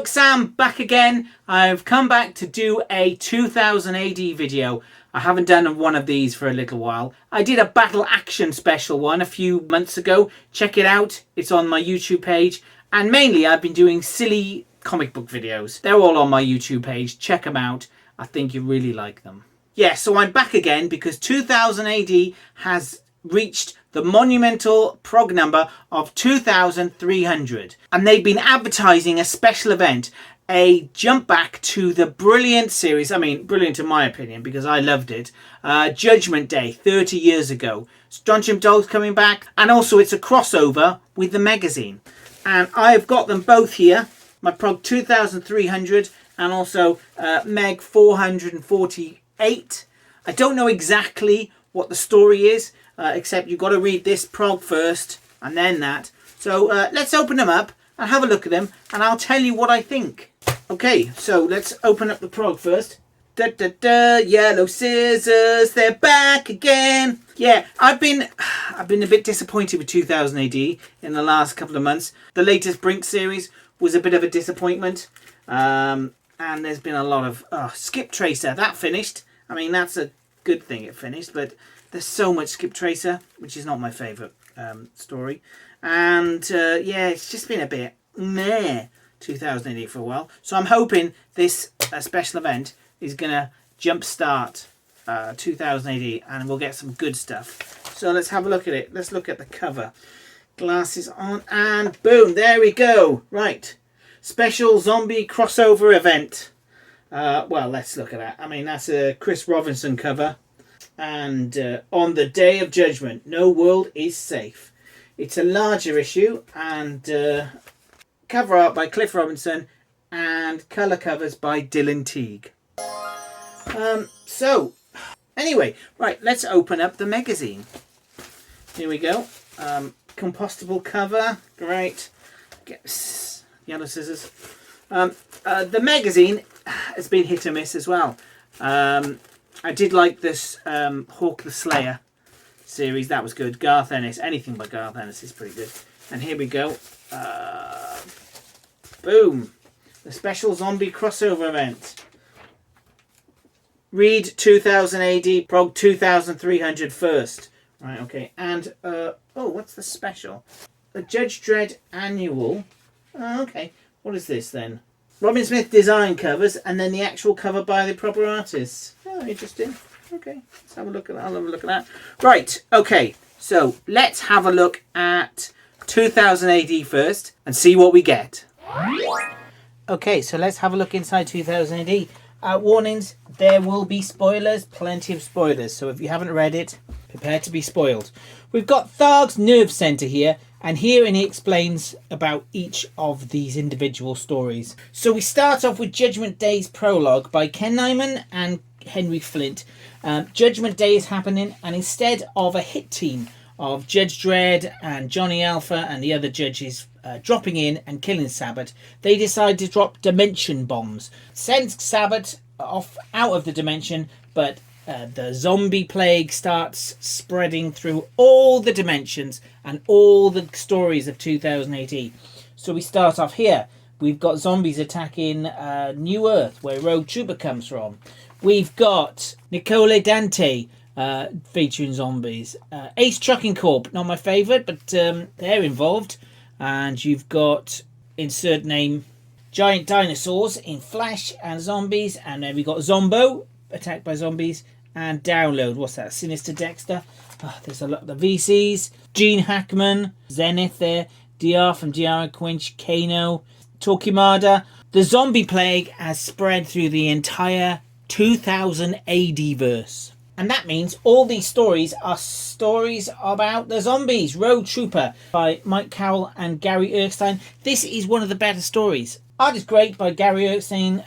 Look, Sam, back again. I've come back to do a 2000 AD video. I haven't done one of these for a little while. I did a battle action special one a few months ago. Check it out. It's on my YouTube page. And mainly I've been doing silly comic book videos. They're all on my YouTube page. Check them out. I think you really like them. Yeah, so I'm back again because 2000 AD has reached the monumental prog number of 2,300. And they've been advertising a special event, a jump back to the brilliant series. I mean, brilliant in my opinion, because I loved it. Judgement Day, 30 years ago. Strontium Dogs coming back. And also it's a crossover with the Megazine. And I've got them both here. My prog 2,300 and also Meg 448. I don't know exactly what the story is. Except you've got to read this prog first and then that. So let's open them up and have a look at them and I'll tell you what I think. Okay, so let's open up the prog first. Da da da, yellow scissors, they're back again. Yeah, I've been a bit disappointed with 2000 AD in the last couple of months. The latest Brink series was a bit of a disappointment. And there's been a lot of Skip Tracer, that finished. I mean, that's a good thing it finished, but there's so much Skip Tracer, which is not my favourite story. And yeah, it's just been a bit meh 2000 AD for a while. So I'm hoping this special event is going to jumpstart 2000 AD and we'll get some good stuff. So let's have a look at it. Let's look at the cover. Glasses on and boom, there we go. Right, special zombie crossover event. Well, let's look at that. I mean, that's a Chris Robinson cover. And on the day of judgment, no world is safe. It's a larger issue and cover art by Cliff Robinson and colour covers by Dylan Teague. So anyway, right, let's open up the Megazine. Here we go. Compostable cover, great. Get yellow scissors. The Megazine has been hit or miss as well. I did like this Hawk the Slayer series. That was good. Garth Ennis. Anything by Garth Ennis is pretty good. And here we go. Boom. The special zombie crossover event. Read 2000 AD, prog 2300 first. Right, okay. And, oh, what's the special? The Judge Dredd annual. Oh, okay. What is this then? Robin Smith design covers and then the actual cover by the proper artists. Oh, interesting. Okay, let's have a look at that. I'll have a look at that. Right, okay. So let's have a look at 2000 AD first and see what we get. Okay, so let's have a look inside 2000 AD. Warnings, there will be spoilers, plenty of spoilers. So if you haven't read it, prepare to be spoiled. We've got Tharg's nerve centre here. And herein he explains about each of these individual stories. So we start off with Judgment Day's prologue by Ken Nyman and Henry Flint. Judgment Day is happening, and instead of a hit team of Judge Dredd and Johnny Alpha and the other judges dropping in and killing Sabbath, they decide to drop dimension bombs. Sends Sabbath off out of the dimension, but the zombie plague starts spreading through all the dimensions and all the stories of 2000 AD. So we start off here. We've got zombies attacking New Earth, where Rogue Trooper comes from. We've got Nicole Dante featuring zombies. Ace Trucking Corp, not my favourite, but they're involved. And you've got, insert name, giant dinosaurs in Flash and zombies. And then we've got Zombo, attacked by zombies. And Download, what's that? Sinister Dexter. Oh, there's a lot of the VCs. Gene Hackman, Zenith there. DR from DR and Quinch, Kano, Torquemada. The zombie plague has spread through the entire 2000 AD verse. And that means all these stories are stories about the zombies. Rogue Trooper by Mike Carroll and Gary Erskine. This is one of the better stories. Art is great by Gary Erskine.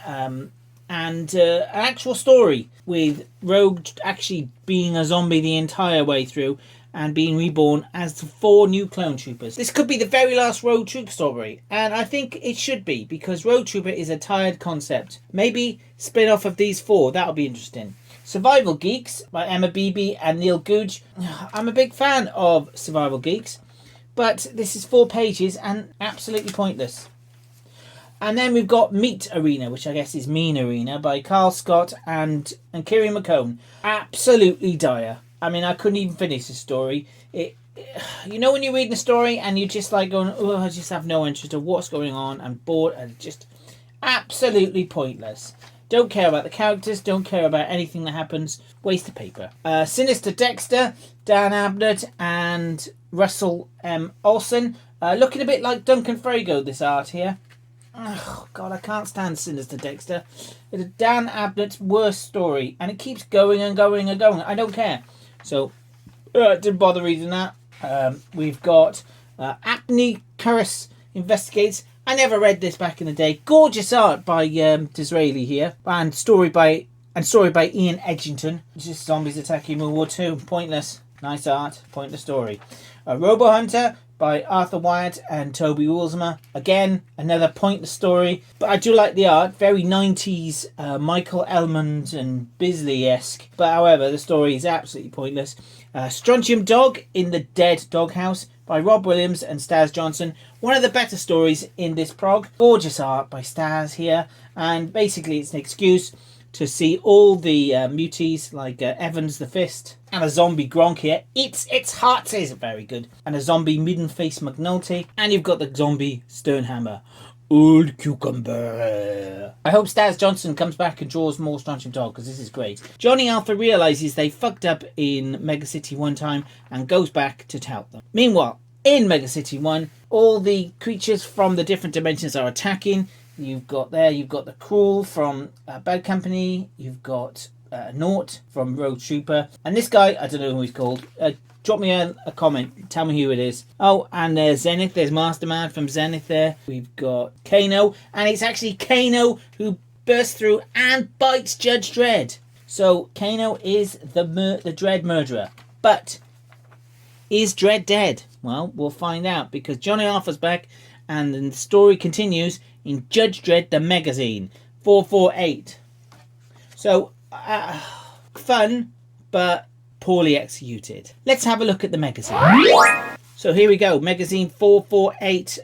And an actual story with Rogue actually being a zombie the entire way through and being reborn as the 4 new clone troopers. This could be the very last Rogue Trooper story, and I think it should be, because Rogue Trooper is a tired concept. Maybe spin-off of these 4, that'll be interesting. Survival Geeks by Emma Bibi and Neil Gooch. I'm a big fan of Survival Geeks, but this is 4 pages and absolutely pointless. And then we've got Meat Arena, which I guess is Mean Arena, by Carl Scott and Kieran McCone. Absolutely dire. I mean, I couldn't even finish the story. You know when you're reading a story and you're just like going, oh, I just have no interest in what's going on. I'm bored and just absolutely pointless. Don't care about the characters. Don't care about anything that happens. Waste of paper. Sinister Dexter, Dan Abnett and Russell M. Olsen. Looking a bit like Duncan Frago, this art here. Oh, God, I can't stand Sinister Dexter. It's Dan Abnett's worst story, and it keeps going and going and going. I don't care. So, didn't bother reading that. We've got Apney Curris Investigates. I never read this back in the day. Gorgeous art by Disraeli here, and story by Ian Edgington. Just zombies attacking World War II. Pointless. Nice art. Pointless story. Robo Hunter by Arthur Wyatt and Toby Woolsmer. Again, another pointless story, but I do like the art. Very 90s Michael Elmond and Bisley-esque. But however, the story is absolutely pointless. Strontium Dog in the Dead Doghouse by Rob Williams and Staz Johnson. One of the better stories in this prog. Gorgeous art by Staz here. And basically it's an excuse to see all the muties like Evans the Fist and a zombie Gronk here. Its heart is very good. And a zombie Midden-Face McNulty. And you've got the zombie Sternhammer. Old cucumber. I hope Staz Johnson comes back and draws more Strontium Dog, because this is great. Johnny Alpha realises they fucked up in Mega City one time and goes back to help them. Meanwhile, in Mega City 1, all the creatures from the different dimensions are attacking. You've got the Cruel from Bad Company. You've got Nort from Road Trooper. And this guy, I don't know who he's called. Drop me a comment. Tell me who it is. Oh, and there's Zenith. There's Masterman from Zenith there. We've got Kano. And it's actually Kano who bursts through and bites Judge Dredd. So Kano is the Dredd murderer. But is Dredd dead? Well, we'll find out, because Johnny Alpha's back and the story continues in Judge Dredd the Megazine 448. So, fun, but poorly executed. Let's have a look at the magazine. So here we go, Megazine 448.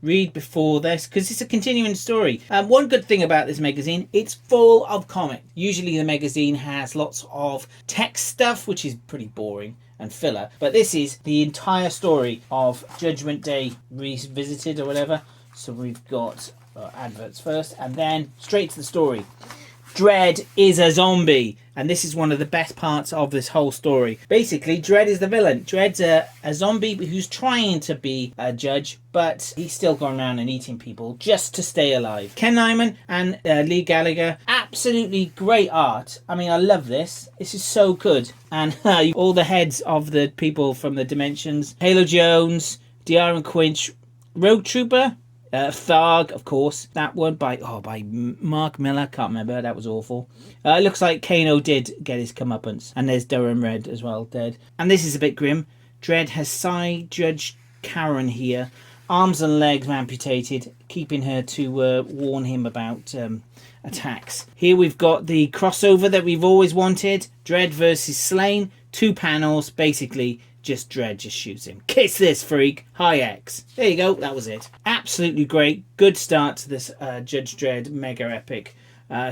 Read before this, because it's a continuing story. One good thing about this magazine, it's full of comics. Usually the magazine has lots of text stuff, which is pretty boring and filler. But this is the entire story of Judgment Day revisited or whatever. So we've got adverts first, and then straight to the story. Dredd is a zombie, and this is one of the best parts of this whole story. Basically, Dredd is the villain. Dredd's a zombie who's trying to be a judge, but he's still going around and eating people just to stay alive. Ken Nyman and Lee Gallagher, absolutely great art. I mean, I love this. This is so good. And all the heads of the people from the Dimensions. Halo Jones, D'Aaron Quinch, Rogue Trooper, Tharg, of course. That one by Mark Miller. Can't remember. That was awful. It looks like Kano did get his comeuppance. And there's Durham Red as well, dead. And this is a bit grim. Dredd has Cy Judge Karen here. Arms and legs amputated, keeping her to warn him about attacks. Here we've got the crossover that we've always wanted. Dredd versus Slain. 2 panels, basically. Just Dredd just shoots him. Kiss this freak. Hi X. There you go. That was it. Absolutely great. Good start to this Judge Dredd mega epic.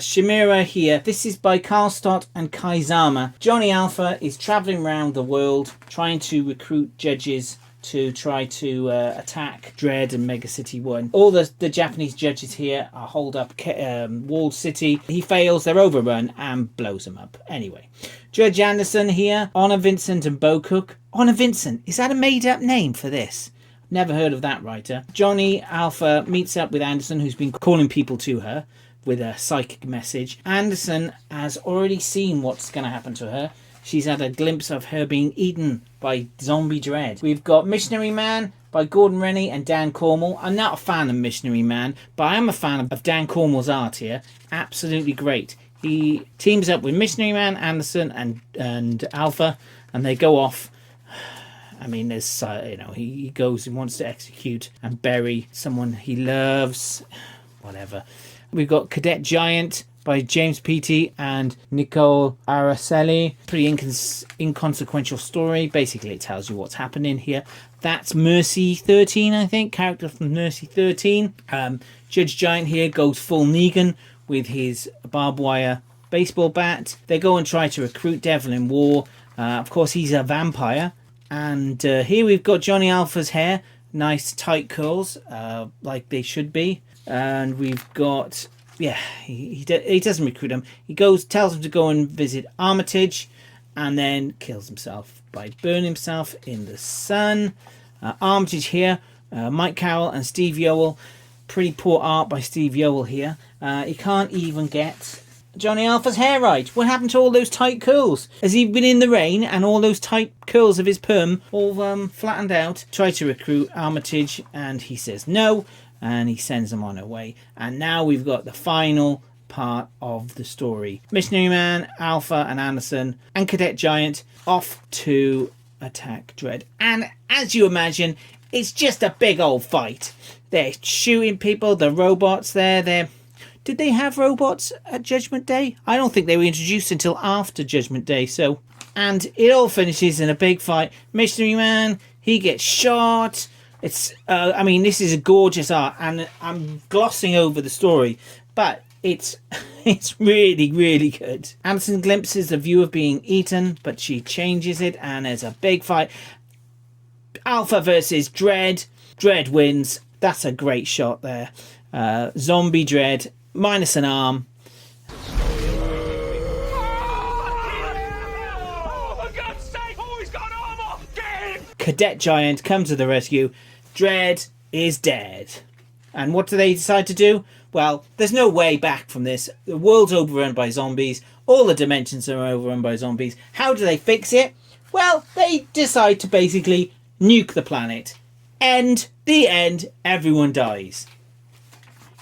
Chimera here. This is by Carl Stott and Kai Zama. Johnny Alpha is travelling around the world trying to recruit judges to try to attack Dredd and Mega City 1. All the Japanese judges here are holed up walled city. He fails, they're overrun, and blows them up. Anyway, Judge Anderson here, Honor Vincent and Bo Cook. Honor Vincent, is that a made-up name for this? Never heard of that writer. Johnny Alpha meets up with Anderson, who's been calling people to her with a psychic message. Anderson has already seen what's going to happen to her. She's had a glimpse of her being eaten by zombie Dredd. We've got Missionary Man by Gordon Rennie and Dan Cornwell. I'm not a fan of Missionary Man, but I am a fan of Dan Cornwell's art here. Absolutely great. He teams up with Missionary Man, Anderson, and Alpha, and they go off. I mean, there's he goes and wants to execute and bury someone he loves. Whatever. We've got Cadet Giant by James Peaty and Nicole Araceli. Pretty inconsequential story. Basically, it tells you what's happening here. That's Mercy 13, I think. Character from Mercy 13. Judge Giant here goes full Negan with his barbed wire baseball bat. They go and try to recruit Devil in War. Of course, he's a vampire. And here we've got Johnny Alpha's hair. Nice tight curls, like they should be. And we've got... yeah, he doesn't recruit him. He tells him to go and visit Armitage, and then kills himself by burning himself in the sun. Armitage here, Mike Carroll and Steve Yoel. Pretty poor art by Steve Yoel here. He can't even get Johnny Alpha's hair right. What happened to all those tight curls? Has he been in the rain and all those tight curls of his perm all flattened out? Try to recruit Armitage, and he says no. And he sends them on their way. And now we've got the final part of the story. Missionary Man, Alpha and Anderson and Cadet Giant off to attack Dredd. And as you imagine, it's just a big old fight. They're shooting people, the robots there. Did they have robots at Judgment Day? I don't think they were introduced until after Judgment Day. And it all finishes in a big fight. Missionary Man, he gets shot. It's, I mean, this is a gorgeous art, and I'm glossing over the story, but it's really, really good. Anderson glimpses the view of being eaten, but she changes it, and there's a big fight. Alpha versus Dredd. Dredd wins. That's a great shot there. Zombie Dredd, minus an arm. Cadet Giant comes to the rescue. Dredd is dead. And what do they decide to do? Well, there's no way back from this. The world's overrun by zombies. All the dimensions are overrun by zombies. How do they fix it? Well, they decide to basically nuke the planet. End. The end. Everyone dies.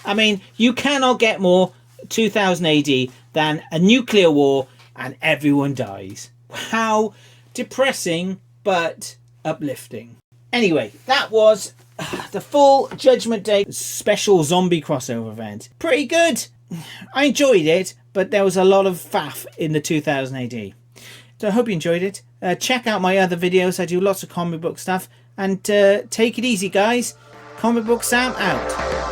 I mean, you cannot get more 2000 AD than a nuclear war and everyone dies. How depressing, but uplifting. Anyway, that was the full Judgment Day special zombie crossover event. Pretty good. I enjoyed it, but there was a lot of faff in the 2000 AD. So I hope you enjoyed it. Check out my other videos. I do lots of comic book stuff. And take it easy, guys. Comic Book Sam out.